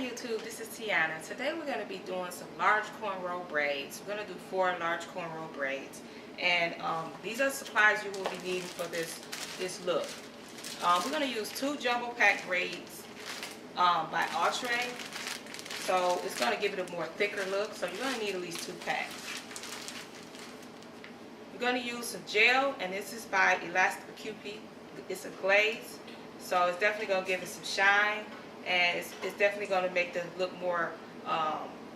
YouTube, this is Tiana. Today we're going to be doing some large cornrow braids. We're going to do 4 large cornrow braids. And these are the supplies you will be needing for this look. We're going to use 2 jumbo pack braids by Outre. So it's going to give it a more thicker look. So you're going to need at least 2 packs. You're going to use some gel, and this is by Elasta QP. It's a glaze. So it's definitely going to give it some shine. And it's definitely going to make the look more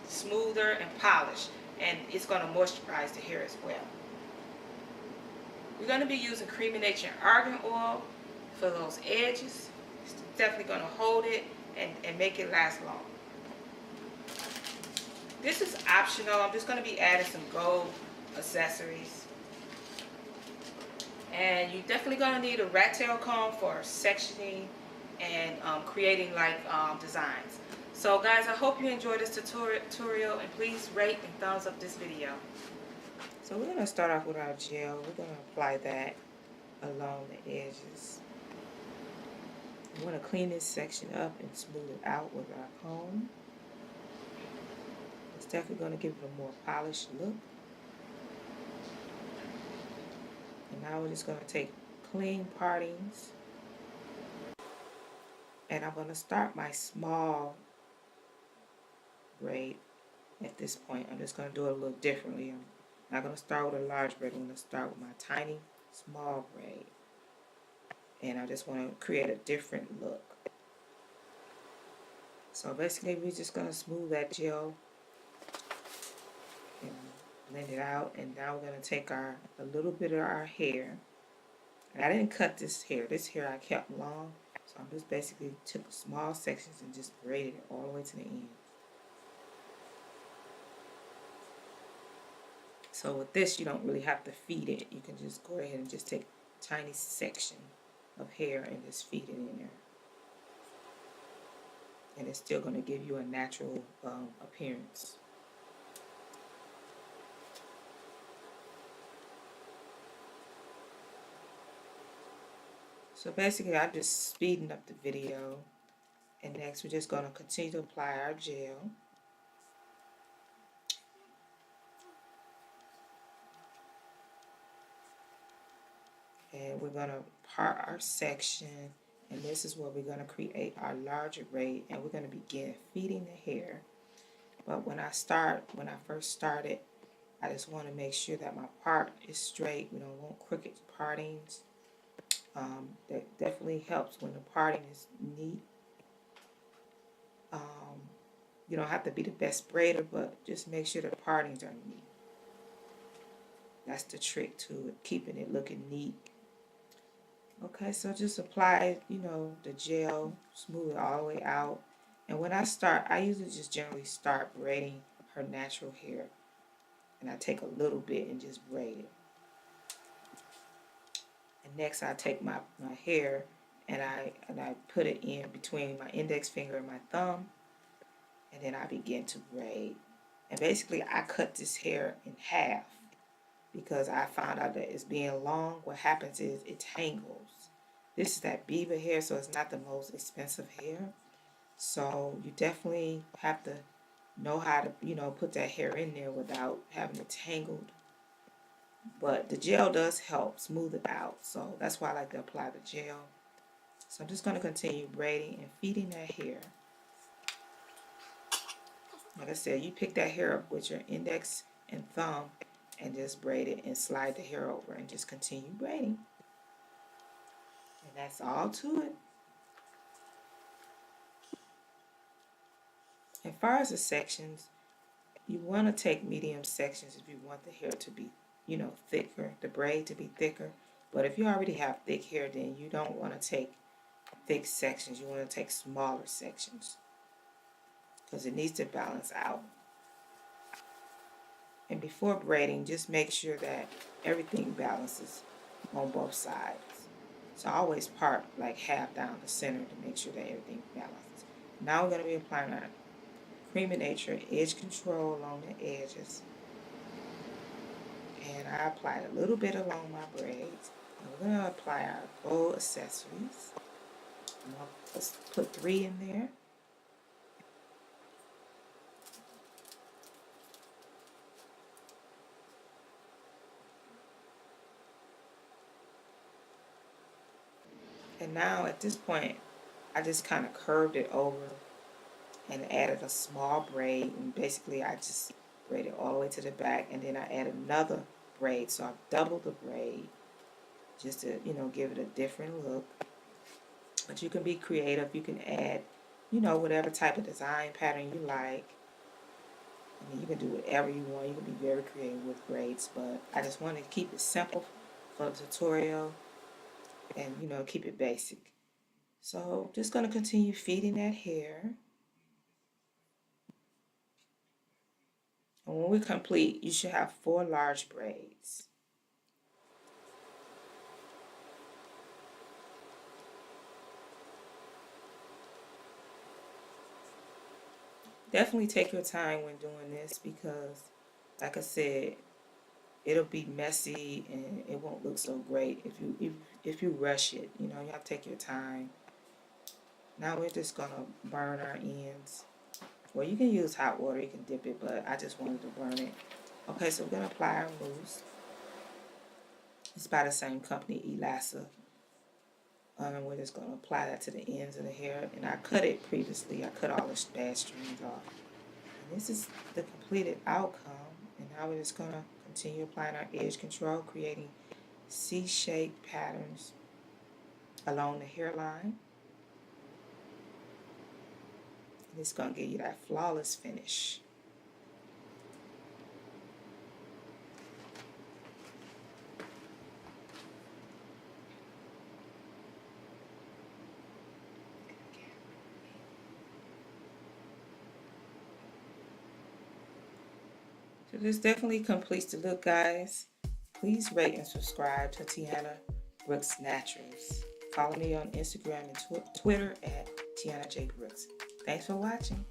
smoother and polished, and it's going to moisturize the hair as well. We're going to be using Crème and Argan oil for those edges. It's definitely going to hold it and make it last long. This is optional. I'm just going to be adding some gold accessories. And you're definitely going to need a rat tail comb for sectioning and creating like designs. So guys, I hope you enjoyed this tutorial, and please rate and thumbs up this video. So we're going to start off with our gel. We're going to apply that along the edges. We want to clean this section up and smooth it out with our comb. It's definitely going to give it a more polished look. And now we're just going to take clean partings. And I'm going to start my small braid at this point. I'm just going to do it a little differently. I'm not going to start with a large braid. I'm going to start with my tiny, small braid. And I just want to create a different look. So basically, we're just going to smooth that gel and blend it out. And now we're going to take a little bit of our hair. And I didn't cut this hair. This hair I kept long. So I'm just basically took small sections and just braided it all the way to the end. So with this, you don't really have to feed it. You can just go ahead and just take a tiny section of hair and just feed it in there. And it's still going to give you a natural appearance. So basically, I'm just speeding up the video, and next we're just going to continue to apply our gel. And we're going to part our section, and this is where we're going to create our larger braid, and we're going to begin feeding the hair. But when I first started, I just want to make sure that my part is straight. We don't want crooked partings. That definitely helps when the parting is neat. You don't have to be the best braider, but just make sure the partings are neat. That's the trick to it, keeping it looking neat. Okay, so just apply, the gel, smooth it all the way out. And when I start, I usually just generally start braiding her natural hair. And I take a little bit and just braid it. And next I take my hair and I put it in between my index finger and my thumb, and then I begin to braid. And basically I cut this hair in half because I found out that it's being long. What happens is it tangles. This is that beaver hair, so it's not the most expensive hair. So you definitely have to know how to, put that hair in there without having it tangled. But the gel does help smooth it out, so that's why I like to apply the gel. So I'm just going to continue braiding and feeding that hair. Like I said, you pick that hair up with your index and thumb and just braid it and slide the hair over and just continue braiding. And that's all to it. As far as the sections, you want to take medium sections if you want the hair to be thicker, the braid to be thicker. But if you already have thick hair, then you don't want to take thick sections. You want to take smaller sections because it needs to balance out. And before braiding, just make sure that everything balances on both sides. So I always part like half down the center to make sure that everything balances. Now we're going to be applying our Crème and Nature edge control along the edges. And I applied a little bit along my braids. And we're going to apply our gold accessories. I'm going to put 3 in there. And now at this point, I just kind of curved it over and added a small braid. And basically, I just braided all the way to the back, and then I added another braid. So I've doubled the braid just to, give it a different look. But you can be creative. You can add, whatever type of design pattern you like. I mean, you can do whatever you want. You can be very creative with braids, but I just wanted to keep it simple for the tutorial and, keep it basic. So just going to continue feeding that hair. And when we're complete, you should have 4 large braids. Definitely take your time when doing this because, like I said, it'll be messy and it won't look so great if you rush it. You have to take your time. Now we're just gonna burn our ends. Well, you can use hot water, you can dip it, but I just wanted to burn it. Okay, so we're gonna apply our mousse. It's by the same company, Elasta. We're just gonna apply that to the ends of the hair, and I cut it previously. I cut all the bad strands off. And this is the completed outcome. And now we're just gonna continue applying our edge control, creating C-shaped patterns along the hairline. And it's gonna give you that flawless finish. So this definitely completes the look, guys. Please rate and subscribe to Tiana Brooks Naturals. Follow me on Instagram and Twitter at Tiana J. Brooks. Thanks for watching.